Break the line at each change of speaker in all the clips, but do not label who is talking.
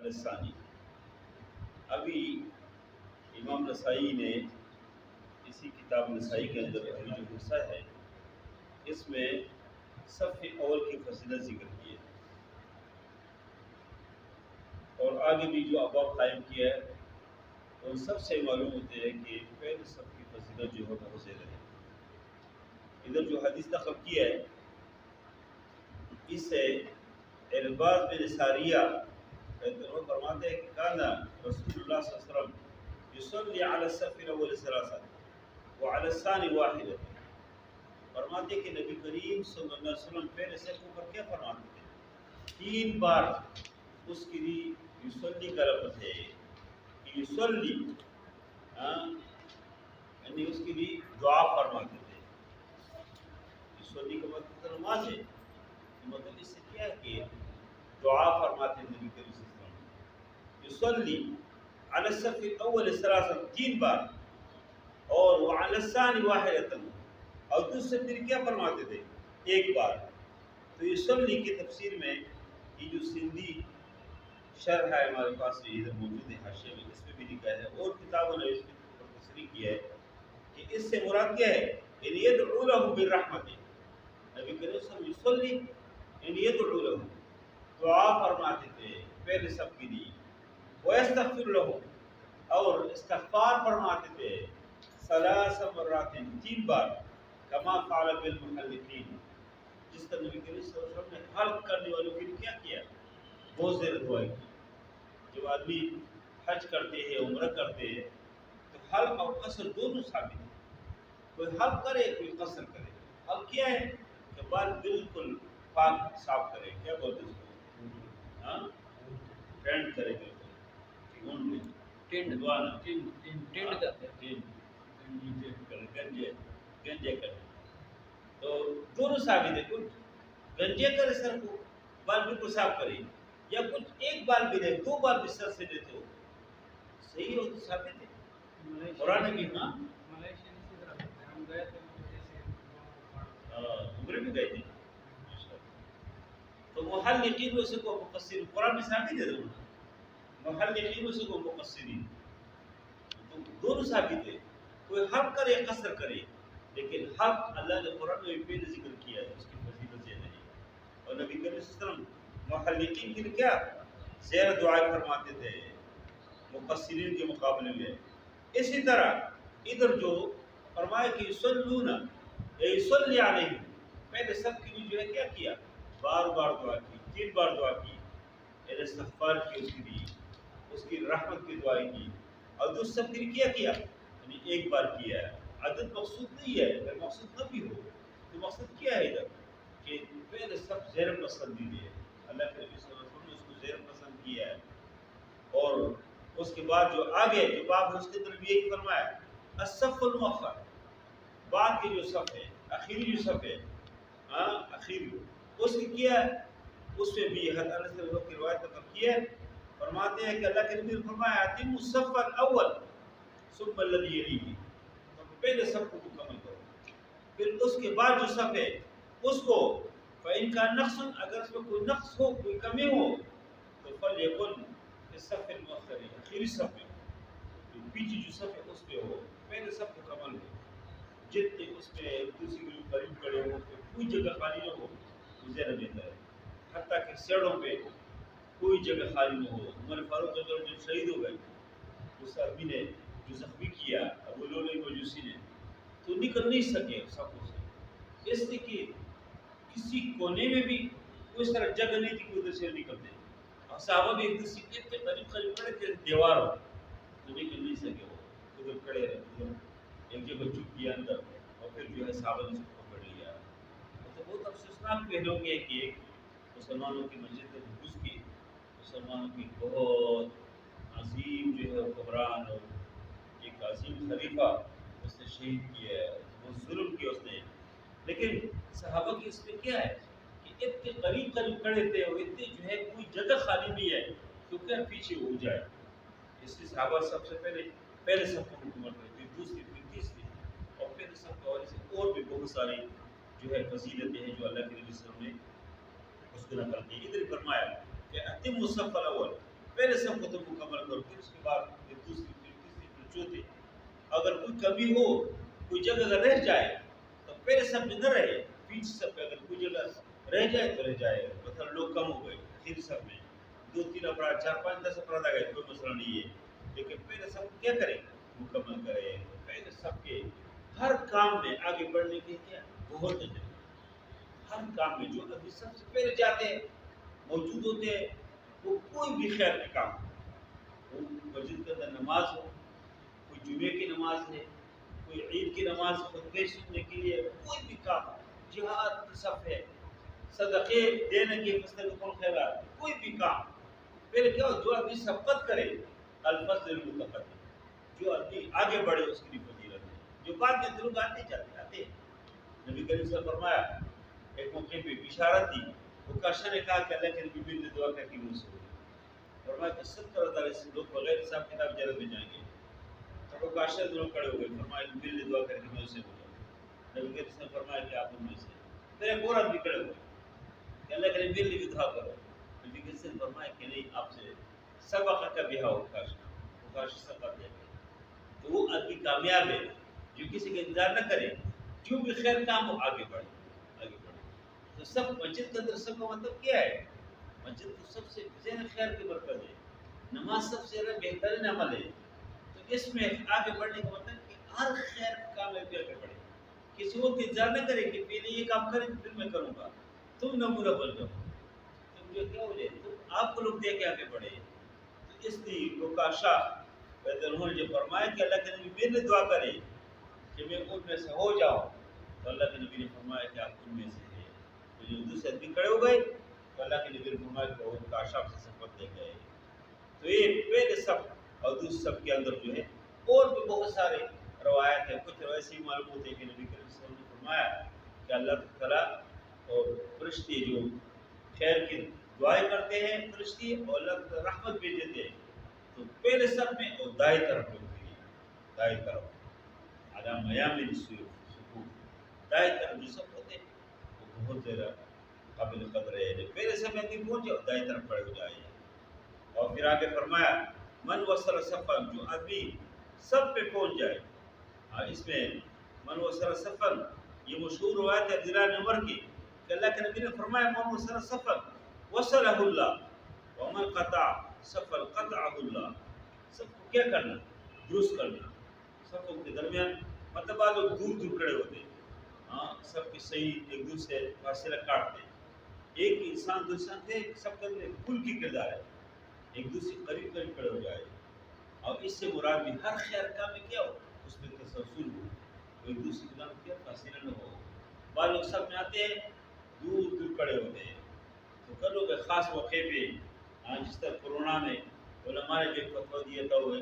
الثانی۔ ابھی امام نسائی نے اسی کتاب نسائی کے اندر ابھی جو حصہ ہے اس میں صف اول کی فضیلت ذکر کی ہے، اور آگے بھی جو ابواب قائم کیا ہے ان سب سے معلوم ہوتے ہیں کہ پہلے صف کی فضیلت جو ہے بہت زیادہ ہے۔ ادھر جو حدیث نقل کی ہے اس سے الباز بن ساریہ فرماتے ہیں کہ کانا رسول اللہ صلی اللہ علیہ وسلم یصلی علی الصف الاول ثلاثا وعلی الثانی واحدا۔ فرماتے ہیں کہ نبی کریم صلی اللہ علیہ وسلم پہلے صف کے اوپر کیا فرماتے تھے؟ 3 بار اس کے لیے یصلی کا لفظ ہے، یصلی یعنی اس کے لیے دعا فرماتے تھے۔ یصلی کا مطلب نماز ہے، مطلب اس سے کیا ہے کہ دعا فرماتے ہیں نبی کریم صلی اللہ علیہ وسلم۔ یصلی علی الصف الاول ثلاثا 3 بار، اور وعلی الثانی واحدۃ، اور دوسرے پھر کیا فرماتے تھے؟ 1 بار۔ تو یصلی کی تفسیر میں یہ جو سندھی شرح ہے ہمارے پاس ادھر موجود ہے حاشیے میں، اس میں بھی لکھا ہے اور کتابوں نے اس کی تفسیر کی ہے کہ اس سے مراد کیا ہے؟ ان یدعو له بالرحمت، نبی کریم صلی اللہ علیہ وسلم یصلی ان یدعو له، دعا فرماتے تھے پہلے سب کے لیے، ویستغفر له، اور استغفار فرماتے تھے 3 مرات 3 بار، کما فعل بالمحلقین، جس طرح نبی کریم صلی اللہ علیہ وسلم نے حلق کرنے والوں کے لیے کیا کیا؟ بہت زیادہ دعائیں کی۔ جب آدمی حج کرتے ہیں، عمرہ کرتے ہیں، تو حلق اور قصر دونوں ثابت ہیں، کوئی حلق کرے کوئی قصر کرے۔ حلق کیا ہے کہ بال بالکل پاک صاف کرے، کیا بولتے ہیں اس کو؟ ٹینڈ کرے، بالکل ٹینڈ دعانا گنجے کرے، تو دونوں ثابت ہے۔ کچھ گنجے کرے سر کو، بال بالکل صاف کرے، یا کچھ 1 بال بھی رہے 2 بال بھی سر سے لیتے ہو، صحیح ہو تو ثابت ہے قرآن کی۔ عمرے میں گئے تھے تو محلقین میں سے کو مقصرین، قرآن میں ثابت ہے دونوں، محلقین میں سے کو مقصرین، تو دونوں ثابت ہے۔ کوئی حق کرے قصر کرے، لیکن حق اللہ نے قرآن میں پہلے ذکر کیا ہے، اس کی فضیلت زیادہ ہے۔ اور نبی کریم صلی اللہ علیہ وسلم محلقین کے لیے کیا زیادہ دعائیں فرماتے تھے مقصرین کے مقابلے میں۔ اسی طرح ادھر جو فرمایا کہ یصلون یصلی علیہ، پہلے سب کے لیے جو ہے کیا کیا؟ بار بار دعا کی، 3 بار دعا کی، استغفار کی اس کے لیے، اس کی رحمت کی دعائیں کی، اور دوسرے سب کے لیے کیا یعنی 1 بار کیا ہے۔ عدد مقصود نہیں ہے، اگر مقصود نہ بھی ہو تو مقصد کیا ہے ادھر کہ پہلے سب زیر پسندیدہ ہے، اللہ کے نبی صلی اللہ علیہ وسلم نے اس کو زیر پسند کیا ہے۔ اور اس کے بعد جو آگے جو باب ہے اس کے اندر بھی یہی فرمایا الصف المؤخر، بعد کے جو صف ہے، آخری جو صف ہے، آخری اس کی کیا ہے؟ اس میں بھی حضرت انس رضی اللہ عنہ کی روایت نقل کی ہے، فرماتے ہیں کہ اللہ کے نبی نے فرمایا اتم الصف الاول ثم الذی یلیہ، پہلے صف کو مکمل کرو، پھر اس کے بعد جو صف ہے اس کو فإن كان نقص، اگر اس میں کوئی نقص ہو، کوئی کمی ہو، تو فلیکن الصف المؤخر، آخری صف میں، پیچھے جو صف ہے اس پہ ہو، پہلے صف مکمل ہو، جتنے اس میں دوسری کے قریب کھڑے ہو، کوئی جگہ خالی نہ ہو، وہ زیادہ بہتر ہے۔ حتیٰ کہ سیڑوں پہ کوئی جگہ خالی نہ ہو۔ عمر فاروق اگر جو شہید ہو گئے، اس آدمی نے جو زخمی کیا ابو لؤلؤ مجوسی نے، تو نکل نہیں سکے صفوں سے، اس لیے کہ کسی کونے میں بھی اس طرح جگہ نہیں تھی کہ ادھر سے نکلتے، اور صحابہ بھی ایک دوسرے کے قریب کھڑے تھے، دیوار ہو تو نکل نہیں سکے، وہ ادھر کھڑے رہے، ادھر ایک جگہ چپ کیا اندر، اور پھر جو ہے صحابہ نے اس کو پکڑ لیا۔ تو بہت افسوسناک پہلو یہ ہے کہ ایک مسلمانوں کی مسجد میں گھس کے مسلمانوں کی بہت عظیم جو ہے حکمران اور ایک عظیم خلیفہ اس نے شہید کیا ہے، بہت ظلم کیا اس نے۔ لیکن صحابہ کی اس میں کیا ہے کہ اتنے قریب کھڑے تھے، اور اتنے جو ہے کوئی جگہ خالی نہیں ہے تو کیا پیچھے ہو جائے، اس لیے صحابہ سب سے پہلے سب کو مکمل کرتے، دوسری پھر تیسری، اور پھر سب کے حوالے سے اور بھی بہت ساری جو ہے فضیلتیں ہیں جو اللہ کے نبی صلی اللہ علیہ وسلم نے اس کو نقل کی۔ ادھر فرمایا کہ اتم الصف الاول، پہلے سب کو تم مکمل کرو، پھر اس کے بعد پھر دوسری، پھر تیسری، پھر چوتھی۔ اگر کوئی کمی ہو، کوئی جگہ اگر رہ جائے تو پہلے سب میں نہ رہے، بیچ سب میں اگر کوئی جگہ رہ جائے تو رہ جائے، مطلب لوگ کم ہو گئے پھر سب میں 2 3 افراد 4 5 10 افراد آ گئے، کوئی مسئلہ نہیں ہے، لیکن پہلے سب کو کیا کریں؟ مکمل کرے۔ پہلے سب کے ہر کام میں آگے بڑھنے کے کیا بہت ضروری ہے۔ ہر کام میں جو ابھی سب سے پہلے جاتے ہیں، موجود ہوتے ہیں، وہ کوئی بھی خیر کا کام ہو، وہ مسجد کے اندر نماز ہو، کوئی جمعے کی نماز ہے، کوئی عید کی نماز خطبے سننے کے لیے، کوئی بھی کام، جہاد کی صف ہے، صدقے دینے کی فصل کل خیرات، کوئی بھی کام، پھر کیا ہو؟ جو آدمی سبقت کرے، الفضل المتقدم، جو آدمی آگے بڑھے اس کی فضیلت ہے، جو بعد میں لوگ آتے جاتے آتے ہیں۔ نبی کریم صلی اللہ علیہ وسلم نے فرمایا، ایک موقع پہ بشارت دی، وہ کاشا نے کہا کہ اللہ کے نبی نے دعا کر کے منہ سے ہوئی، فرمایا کہ 70,000 ایسے لوگ بغیر حساب کتاب جنت میں جائیں گے۔ تو وہ کاشا لوگ کھڑے ہو گئے، فرمایا کہ میرے لیے دعا کر کے میں اسے ہو جاؤں۔ نبی کریم نے فرمایا کہ آپ ان میں سے، پھر ایک اور آدمی کھڑے ہوئے کہ اللہ کے نبی میرے لیے بھی دعا کرو۔ نبی کریم نے فرمایا کہ نہیں، آپ سے سبق کا بیہا ہو کاشا، وہ کاشا سبق دے گئے۔ تو وہ آدمی کامیاب ہے جو کسی کا انتظار نہ کرے، جو بھی خیر کام ہو آگے بڑھے، آگے بڑھے۔ تو سب مسجد کے اندر سب کا مطلب کیا ہے؟ مسجد تو سب سے زیادہ خیر کی مرکز ہے، نماز سب سے زیادہ بہترین عمل ہے۔ تو اس میں آگے بڑھنے کا مطلب کہ ہر خیر کام میں بھی آگے بڑھے، کسی اور کا انتظار نہ کرے کہ پہلے یہ کام کریں پھر میں کروں گا، تم نمونہ بن جاؤ، تم جو کیا ہو جائے تو آپ کو لوگ دیکھ کے آگے بڑھے۔ تو اس لیے لوکاشا انہوں نے جو فرمایا کہ اللہ کے نبی میرے لیے دعا کرے کہ میں ان میں سے ہو جاؤں، تو اللہ کے نبی نے فرمایا کہ آپ ان میں سے ہیں۔ تو جو دوسرے آدمی کھڑے ہو گئے تو اللہ کے نبی نے فرمایا کہ وہ کاشا سے سبق دے گئے۔ تو یہ پہلے سب اور دوسرے سب کے اندر جو ہے اور بھی بہت سارے روایت ہیں، کچھ ایسی معلوم ہوتے ہیں کہ نبی کریم صلی اللہ علیہ وسلم نے فرمایا کہ اللہ تعالیٰ اور فرشتے جو خیر کی دعائیں کرتے ہیں فرشتے، اور اللہ تعالیٰ رحمت بھیج دیتے ہیں، تو پہلے سب میں اور دائیں طرف ہوتی ہے، دائیں طرف علام میامن سکوت، دائیں طرف جو سب ہوتے ہیں وہ بہت زیادہ قابل قدر ہے۔ پہلے سب میں آدمی پہنچ جاؤ، دائیں طرف کھڑے ہو جائے۔ اور پھر آگے فرمایا من وصل سفر، جو آدمی سب پہ پہنچ جائے۔ اس میں من وصل سفر یہ مشہور روایت ہے عبداللہ بن عمر کی کہ اللہ کے نبی نے فرمایا من وصل سفر وصلہ اللہ ومن قطع سفر قطعہ اللہ۔ سب کو کیا کرنا؟ درست کرنا، سب کے درمیان، مطلب بعض لوگ دور دور کھڑے ہوتے ہیں، سب کے صحیح ایک دوسرے سے فاصلہ کاٹتے ہیں۔ ایک انسان دو انسان تھے، سب کے اندر پل کی کردار ہے، ایک دوسرے قریب قریب کھڑے ہو جائے، اور اس سے مراد بھی ہر خیر کام میں کیا ہو، اس میں تسلسل ہو، ایک دوسرے کے نام کیا فاصلہ نہ ہو۔ بعض لوگ سب میں آتے ہیں دور دور کھڑے ہوتے ہیں، تو کر لوگ خاص موقع پہ، جس طرح کورونا میں علماء نے جو فتویٰ دیا تھا وہ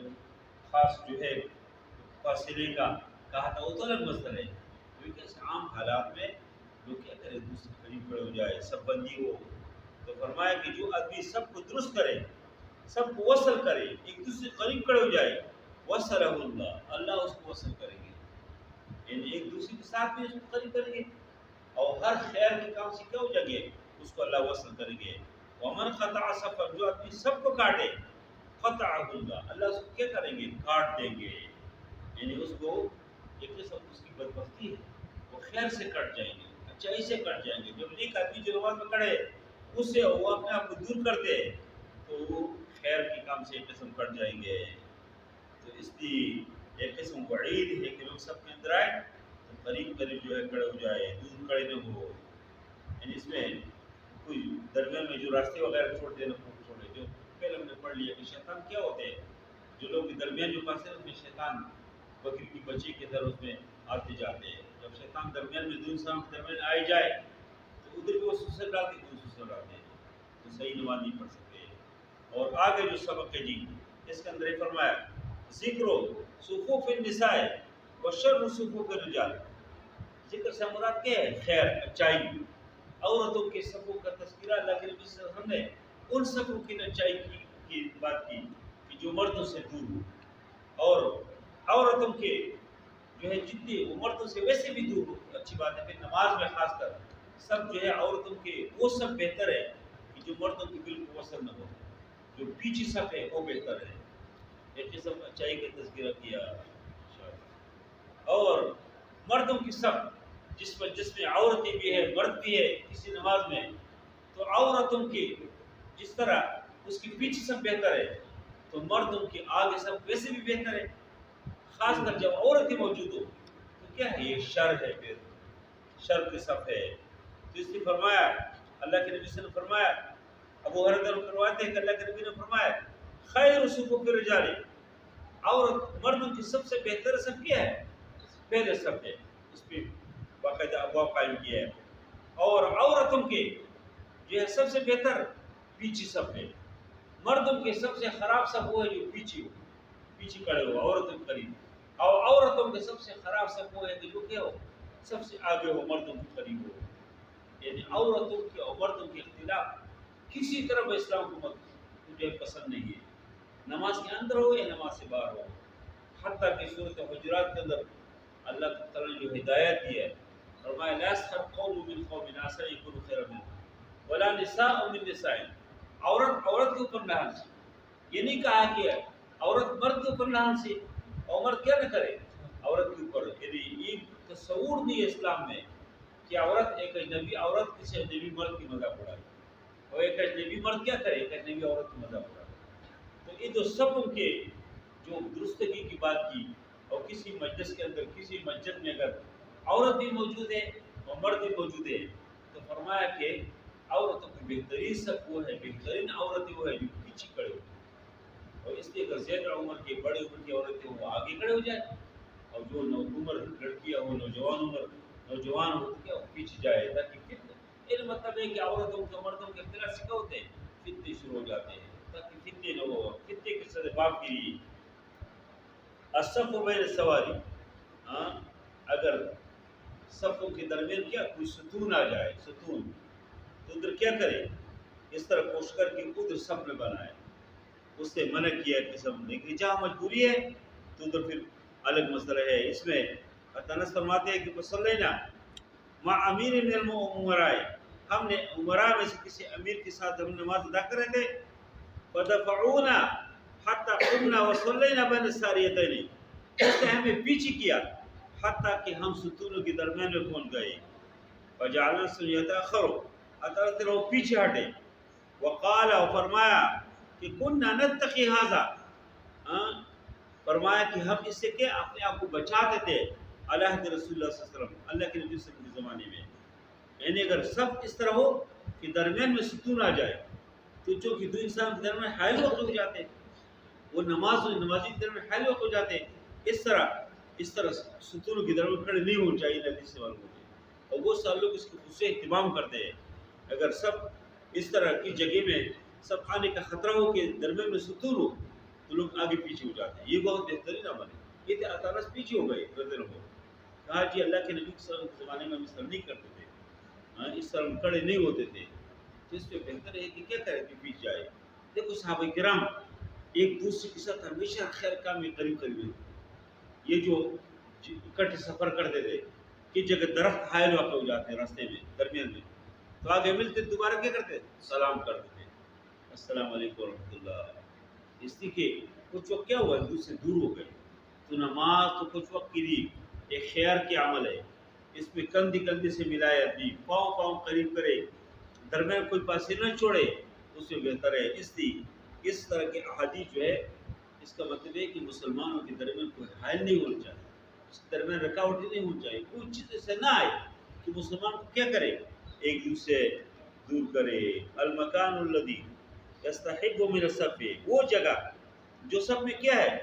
خاص جو ہے فاصلے کا کہا تھا، وہ تو الگ مسئلہ ہے، کیونکہ عام حالات میں لوگ کیا کرے، دوسرے قریب کھڑے ہو جائے، سب بندی ہو۔ تو فرمایا کہ جو آدمی سب کو درست کرے، سب کو وصل کرے، ایک دوسرے قریب کھڑے ہو جائے، وصلہ اللہ، اللہ اس کو وصل کریں گے، یعنی ایک دوسرے کے ساتھ بھی اس کو قریب کریں گے، اور ہر خیر کے کام سے کیا ہو جائیں گے، اس کو اللہ وصل کریں گے۔ ومن قطع سفر، جو آدمی سب کو کاٹے، قطعہ اللہ، اللہ اس کو کیا کریں گے، کاٹ دیں گے، یعنی اس کو ایک قسم اس کی بدبختی ہے، وہ خیر سے کٹ جائیں گے، اچھائی سے کٹ جائیں گے۔ جب نیک آدمی جو نماز میں کھڑے اس سے وہ اپنے آپ کو دور کرتے تو وہ خیر کے کام سے ایک قسم کٹ جائیں گے۔ تو اس لیے ایک قسم وعید ہے کہ لوگ سب کے اندر آئے تو قریب قریب جو ہے کھڑے ہو جائے، دور کھڑے نہ ہو، یعنی اس میں کوئی درمیان میں جو راستے وغیرہ چھوڑتے نہ چھوڑے۔ جو پہلے ہم نے پڑھ لیا کہ شیطان کیا ہوتے ہیں، جو لوگ درمیان جو فاصلے اس میں شیطان بکری کی بچی کی طرح اس میں آتے جاتے ہیں۔ جب شیطان درمیان میں دو انسان کے درمیان آئے جائے تو ادھر بھی وہ سسر ڈالتے ہیں، ادھر سسر ڈالتے ہیں، تو صحیح نماز نہیں پڑھ سکتے۔ اور آگے جو سبق ہے جی اس کے اندر یہ فرمایا ذکر صفوف النساء وشر صفوف الرجال، ذکر سے مراد کیا ہے؟ خیر، اچائی، عورتوں کے صفوں کا تذکرہ اللہ کے نبی صلی اللہ علیہ وسلم نے ان صفوں کی اچائی کی بات کی کہ جو مردوں سے دور ہو، اور عورتوں کے جو ہے جتنے وہ مردوں سے ویسے بھی دور ہو، اچھی بات ہے۔ پھر نماز میں خاص کر سب جو ہے عورتوں کے وہ سب بہتر ہے کہ جو مردوں کی بالکل وصل نہ ہو، جو پیچھے صف ہے وہ بہتر ہے. ایک قسم اچائی کا تذکرہ کیا. اور مردوں کی صف جس میں عورتیں بھی ہے مرد بھی ہے کسی نماز میں، تو عورتوں کی جس طرح اس کی پیچھے صف بہتر ہے تو مردوں کی آگے صف ویسے بھی بہتر ہے. خاص کر جب عورتیں موجود ہو تو کیا ہے، یہ شر ہے، پھر شر کی صف ہے. تو اس نے فرمایا، اللہ کے نبی صلی اللہ علیہ وسلم نے فرمایا، ابو ہریرہ کرواتے ہیں کہ اللہ کے نبی نے فرمایا خیر صفوف الرجال، عورت مردوں کی سب سے بہتر صف کیا ہے، پہلے صف ہے. اس پہ باقاعدہ ابواب قائم کیا ہے. اور عورتوں کے جو ہے سب سے بہتر پیچھے صف ہے. مردوں کے سب سے خراب صف وہ ہے جو پیچھے کھڑے ہو عورتوں کے قریب، اور عورتوں کے سب سے خراب صف وہ ہے کہ جو کیا ہو سب سے آگے ہو مردوں کے قریب ہو. یعنی عورتوں کے اور مردوں کے اختلاف کسی طرح اسلام کو مجھے پسند نہیں ہے، نماز کے اندر ہو یا نماز سے باہر ہو. حتیٰ کہ صورت حجرات کے اندر اللہ تعالیٰ نے جو ہدایت دی ہے، فرمایا لا يسخر قوم من قوم عسى ان يكونوا خيرا منهم ولا نساء من نساء. عورت کے اوپر لحاظ سے یہ نہیں کہا کہ عورت مرد کے اوپر لحاظ سے، اور مرد کیا نہ کرے عورت کے اوپر. یعنی یہ تصور نہیں ہے اسلام میں کہ عورت ایک اجنبی عورت کسی اجنبی مرد کی مذاق اڑائے، اور ایک اجنبی مرد کیا کرے ایک اجنبی عورت کی مذاق اڑائے. تو یہ جو سب ان کے جو درستگی کی بات کی، اور کسی مجلس کے اندر کسی مسجد میں اگر عورت بھی موجود ہے اور مرد بھی موجود ہے تو فرمایا کہ عورتوں کی بہترین صف وہ ہے، بہترین عورتیں وہ ہے جو پیچھے کھڑے ہو. اور اس لیے اگر زیادہ عمر کے بڑے عمر کی عورتیں وہ آگے کھڑے ہو جائے، اور جو عمر لڑکیاں ہو نوجوان ہو تو کیا وہ پیچھے جائے، تاکہ فتنے. یہ مطلب ہے کہ عورتوں کے مردوں کے اختلاف سے کیا ہوتے ہیں، فتنے شروع ہو جاتے ہیں، تاکہ فتنے نہ ہو. فتنے کے سبب کے لیے الصف بین السواری، اگر صفوں کے درمیان کیا کوئی ستون آ جائے، ستون تو ادھر کیا کرے، اس طرح کوشش کر کے ادھر صف میں بنائے. اس سے منع کیا قسم نہیں کہ جہاں مجبوری ہے تو ادھر پھر الگ مسئلہ ہے. اس میں انس فرماتے ہیں کہ وصلینا مع امیر من الامراء، ہم نے امراء میں سے کسی امیر کے ساتھ ہم نماز ادا کر رہے تھے. فدفعونا حتی قمنا وصلینا بین الساریتین، اس نے ہمیں پیچھے کیا حتیٰ کہ ہم ستونوں کے درمیان میں پہنچ گئے. فجعلنا یتأخروا، حتیٰ وہ پیچھے ہٹے. وقال، فرمایا کہ کننا نتقی ھذا، فرمایا کہ ہم اس سے کیا اپنے آپ کو بچاتے تھے علی عہد رسول اللہ صلی اللہ علیہ وسلم، اللہ کے نبی صلی اللہ علیہ وسلم کے زمانے میں. یعنی اگر صف اس طرح ہو کہ درمیان میں ستون آ جائے تو چونکہ دو انسان کے درمیان حائل وقت ہو جاتے، وہ نمازی کے درمیان حائل وقت ہو جاتے. اس طرح ستونوں کے درمیان کھڑے نہیں ہونا چاہیے حدیث سے معلوم ہوتے. اور وہ سب لوگ اس کو سے اہتمام کرتے ہیں. اگر سب اس طرح کی جگہ میں سب آنے کا خطرہ ہو کہ درمیان میں ستون ہو تو لوگ آگے پیچھے ہو جاتے ہیں. یہ بہت بہترین عمل ہے. یہ تو اطانس پیچھے ہو گئے رضی اللہ عنہ، کہا جی اللہ کے نبی صلی اللہ علیہ وسلم کے زمانے میں ہم اس طرح نہیں کرتے تھے، اس طرح ہم کھڑے نہیں ہوتے تھے. تو اس پہ بہتر ہے کہ کیا کرے کہ پیچھے جائے. دیکھو صحابہ کرام ایک دوسرے کے ساتھ ہمیشہ خیر کام میں قریب قریب ہیں. یہ جو اکٹھے سفر کرتے تھے کہ جگہ درخت حائل واقع ہو جاتے ہیں راستے میں درمیان میں، تو آگے ملتے دوبارہ کیا کرتے، سلام کرتے تھے، السلام علیکم ورحمۃ اللہ. اس لیے کہ کچھ وقت کیا ہوا ایک دوسرے سے دور ہو گئے. تو نماز تو کچھ وقت کے لیے ایک خیر کے عمل ہے، اس میں کندھے سے ملائے آدمی، پاؤں قریب کرے، درمیان کوئی پاسے نہ چھوڑے، اس سے بہتر ہے. اس لیے اس طرح کے احادیث جو ہے اس کا مطلب ہے کہ مسلمانوں کے درمیان کوئی حائل نہیں ہونا چاہیے، اس کے درمیان رکاوٹ نہیں ہونی چاہیے. کوئی چیز ایسے نہ آئے کہ مسلمان کو کیا کرے، ایک دوسرے دور کرے. المکان الذی یستحب من الصف، وہ جگہ جو سب میں کیا ہے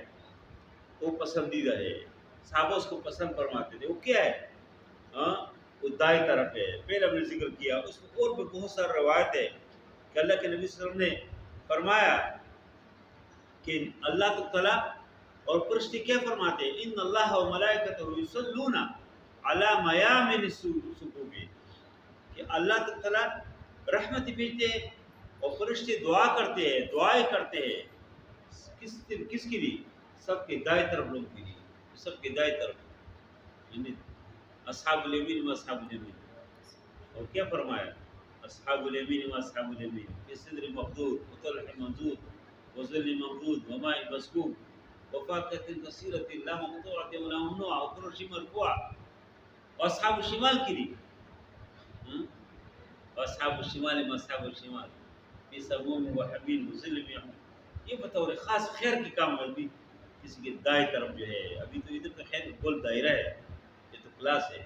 وہ پسندیدہ ہے، صحابہ اس کو پسند فرماتے تھے. وہ کیا ہے، وہ دائیں طرف ہے. پہلے ہم نے ذکر کیا، اس میں اور بھی بہت سارے روایت ہے کہ اللہ کے نبی صلی اللہ علیہ وسلم نے فرمایا کہ اللہ تعالیٰ اور فرشتے کیا فرماتے ہیں، ان اللہ و ملائکتہ یصلون علی میامن الصفوف، کہ اللہ تعالیٰ رحمت بھیجتے ہیں اور فرشتے دعا کرتے ہیں، دعائیں کرتے ہیں کس کے لیے، سب کے دائیں طرف لوگوں کے لیے، سب کے دائیں طرف، یعنی اصحاب الیمین و اصحاب الیمین. اور کیا فرمایا، اصحاب الیمین و اصحاب الیمین فی صدر مخضود وطلح منضود وظل ممدود وماء مسكوب وفاكهة كثيرة لا مقطوعة ولا ممنوعة وفرش مرفوعة واصحاب الشمال کی دی واصحاب الشمال ما اصحاب الشمال فی سموم و حمیم وظل من یحموم. یہ بطور خاص خیر کے کام میں بھی کسی کے دائیں طرف جو ہے ابھی تو ادھر کا خیر گول دائرہ ہے یہ تو کلاس ہے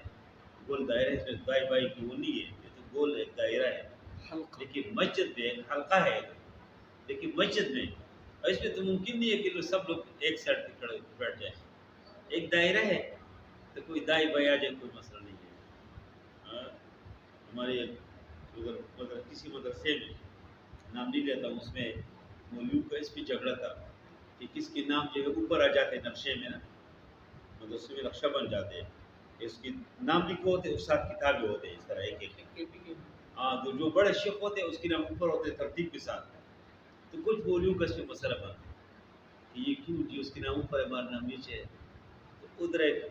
گول دائرہ ہے اس میں دائیں بائیں کی وہ نہیں ہے یہ تو گول ایک دائرہ ہے لیکن مسجد میں ایک حلقہ ہے لیکن مسجد میں اور اس میں تو ممکن نہیں ہے کہ سب لوگ ایک سائڈ پہ کھڑے بیٹھ جائیں ایک دائرہ ہے تو کوئی دائیں بائیں آ جائے کوئی مسئلہ نہیں ہے. ہمارے اگر کسی مدرسے میں نام نہیں لیتا ہوں اس میں مولوی کا اس پہ جھگڑا تھا کہ کس کے نام جو ہے اوپر آ جاتے ہیں نقشے میں نا مدرسے میں نقشہ بن جاتے ہیں کہ اس کی نام لکھو ہوتے ہیں اس ساتھ کتابیں ہوتے ہیں اس طرح ایک ایک ہاں تو جو بڑے شیخ ہوتے ہیں اس کے نام اوپر ہوتے ہیں ترتیب کے ساتھ. تو کچھ مولویوں کا اس پہ مسئلہ بنا کہ یہ کیوں جی اس کے نام اوپر ہے ہمارا نام نیچے ہے. تو ادھر ایک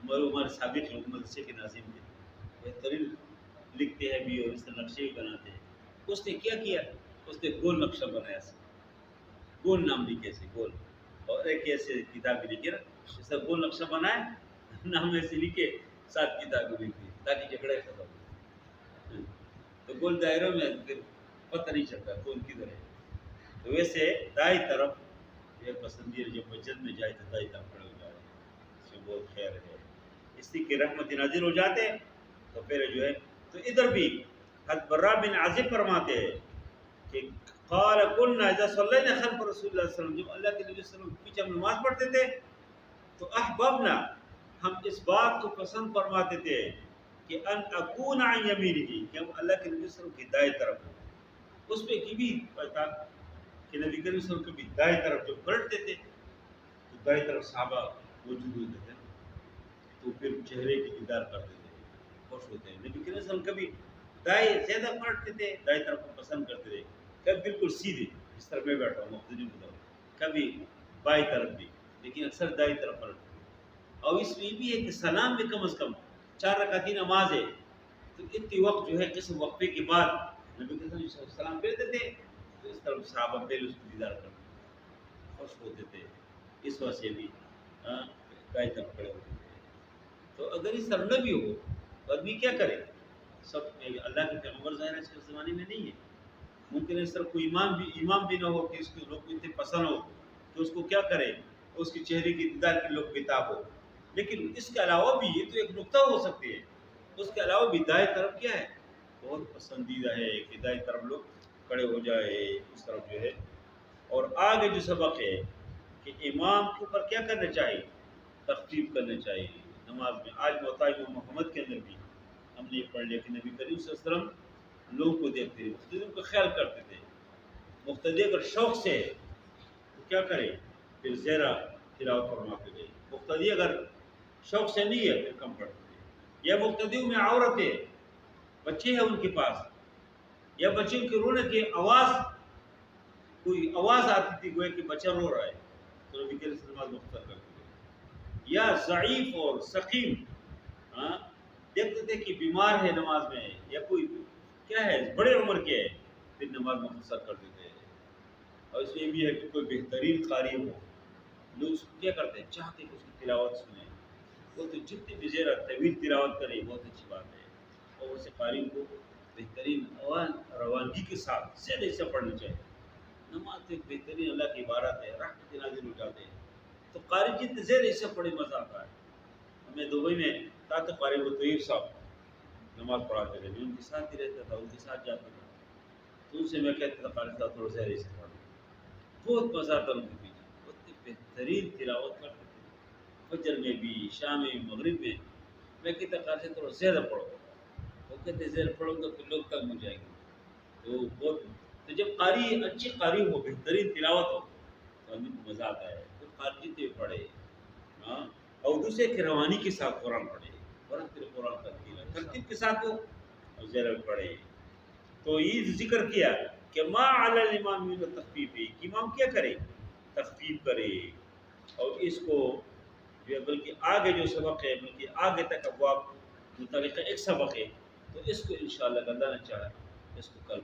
ہمارے سابق لوگ مدرسے کے ناظم تھے بہترین لکھتے ہیں بھی اور اس طرح نقشے بھی بناتے ہیں. اس نے کیا کیا اس نے گول نقشہ بنایا گول نام لکھے سے گول اور ایک ایسے کتاب بھی لکھے نا ایسا گول نقشہ بنایا نام ایسے لکھے 7 کتابیں لکھی تاکہ جھگڑے ختم ہو. تو گول دائروں میں پھر پتہ نہیں چلتا کون کدھر ہے. تو ویسے دائیں طرف یہ پسندیدہ جب مسجد میں جائے تو دائیں طرف کھڑے ہو جائے اس میں بہت خیر ہے اس کی رحمت نازل ہو جاتے تو پھر جو ہے تو ادھر بھی حضرت برا بن عازب فرماتے ہیں کہ قال كنا اذا صلينا خلف رسول اللہ صلی اللہ علیہ وسلم جب اللہ کے نبی صلی اللہ علیہ وسلم کے پیچھے ہم نماز پڑھتے تھے تو احببنا ہم اس بات کو پسند فرماتے تھے کہ ان اکون عن یمینہ کہ ہم اللہ کے نبی صلی اللہ علیہ وسلم کی دائیں طرف اس پہ کی بھی پتا کہ نبی کریم صلی اللہ علیہ وسلم کبھی دائیں طرف جب پلٹتے تھے تو دائیں طرف صحابہ موجود ہوتے تھے تو پھر چہرے کی دیدار کرتے تھے خوش ہوتے ہیں. نبی کریم صلی اللہ علیہ وسلم کبھی دائیں زیادہ پلٹتے تھے دائیں طرف کو پسند کرتے تھے کبھی بالکل سیدھے جس طرح میں بیٹھا ہوں مختلف طرف کبھی بائیں طرف بھی لیکن اکثر دائیں طرف پلٹتے تھے. اور اس میں یہ بھی ہے کہ سلام میں کم از کم 4 رکعتی نماز ہے تو اتنی وقت جو ہے قسم وقفے کے بعد نبی کریم صلی اللہ علیہ وسلم سلام پھیرتے تھے تو اس طرف صحابہ پہلے اس کو دیدار کرتے خوش ہوتے تھے اس وجہ سے بھی دائیں طرف کھڑے ہوتے تھے. تو اگر اس طرح نہ بھی ہو تو آدمی کیا کرے سب اللہ کے پیغمبر ظاہر اس کے زمانے میں نہیں ہے ممکن ہے اس طرح کوئی امام بھی نہ ہو کہ اس کے لوگ اتنے پسند ہو کہ اس کو کیا کرے اس کی چہرے کی دیدار کے لوگ بتاب ہو. لیکن اس کے علاوہ بھی یہ تو ایک نقطہ ہو سکتی ہے اس کے علاوہ بھی دائیں طرف کیا ہے بہت پسندیدہ ہے کہ دائیں طرف لوگ کھڑے ہو جائے اس طرف جو ہے. اور آگے جو سبق ہے کہ امام کے اوپر کیا کرنا چاہیے تخفیف کرنا چاہیے نماز میں. آج موطا امام محمد کے اندر بھی ہم نے یہ پڑھ لیا کہ نبی کریم صلی اللہ علیہ وسلم لوگوں کو دیکھتے تھے مختلف کا خیال کرتے تھے مقتدی اگر شوق سے تو کیا کرے پھر زیرہ تلاوت فرماتے تھے. مقتدی اگر شوق سے نہیں ہے پھر کم پڑھتے تھے. یا مقتدیوں میں عورت ہے بچے ہیں ان کے پاس یا بچوں کے رونے کی آواز کوئی آواز آتی تھی گویا کہ بچہ رو رہا ہے تو نبی کریم صلی اللہ علیہ وسلم مختصر کرتے تھے. یا ضعیف اور سقیم دیکھتے تھے کہ بیمار ہے نماز میں یا کوئی کیا ہے بڑے عمر کے ہے پھر نماز مختصر کر دیتے ہیں. اور اس میں یہ بھی ہے کہ کوئی بہترین قاری ہو لوگ اس کو کیا کرتے ہیں چاہتے کہ اس کی تلاوت سنیں وہ تو جتنی بھی زیرہ طویل تلاوت کرے بہت اچھی بات ہے. اور اسے قاری کو بہترین روانگی کے ساتھ زیادہ حصہ پڑھنا چاہیے. نماز تو ایک بہترین اللہ کی عبارت ہے رحمت نازل ہو جاتے ہیں تو قاری جتنے زیادہ حصہ پڑھے مزہ آتا ہے. ہمیں دبئی میں تھا تو قاری وہ طیب صاحب نماز پڑھاتے رہے میں ان کے ساتھ ہی رہتا تھا ان کے ساتھ جاتا تھا تو ان سے میں کہتا تھا قاری صاحب تھوڑا زیادہ حصہ پڑھو بہت مزہ آتا ان کے پیچھے اتنی بہترین تلاوت کرتے تھے فجر میں بھی شام میں مغرب میں. میں کہتا قاری صاحب تھوڑا زیادہ پڑھو وہ کہتے زیادہ پڑھو گا تو لوگ تنگ ہو جائیں گے تو بہت. تو جب قاری اچھی قاری ہو بہترین تلاوت ہو تو آدمی کو مزہ آتا ہے تو قاری جتنے پڑھے اور دوسرے کی روانی کے ساتھ قرآن پڑھے قرآن ترتیب کے ساتھ وہ زیرہ پڑھے. تو یہ ذکر کیا کہ ما علی الامام من تخفیف امام کیا کرے تخفیف کرے. اور اس کو جو ہے بلکہ آگے جو سبق ہے بلکہ آگے تک ابواب متعلق ایک سبق ہے تو اس کو انشاءاللہ اللہ نے چاہا اس کو کل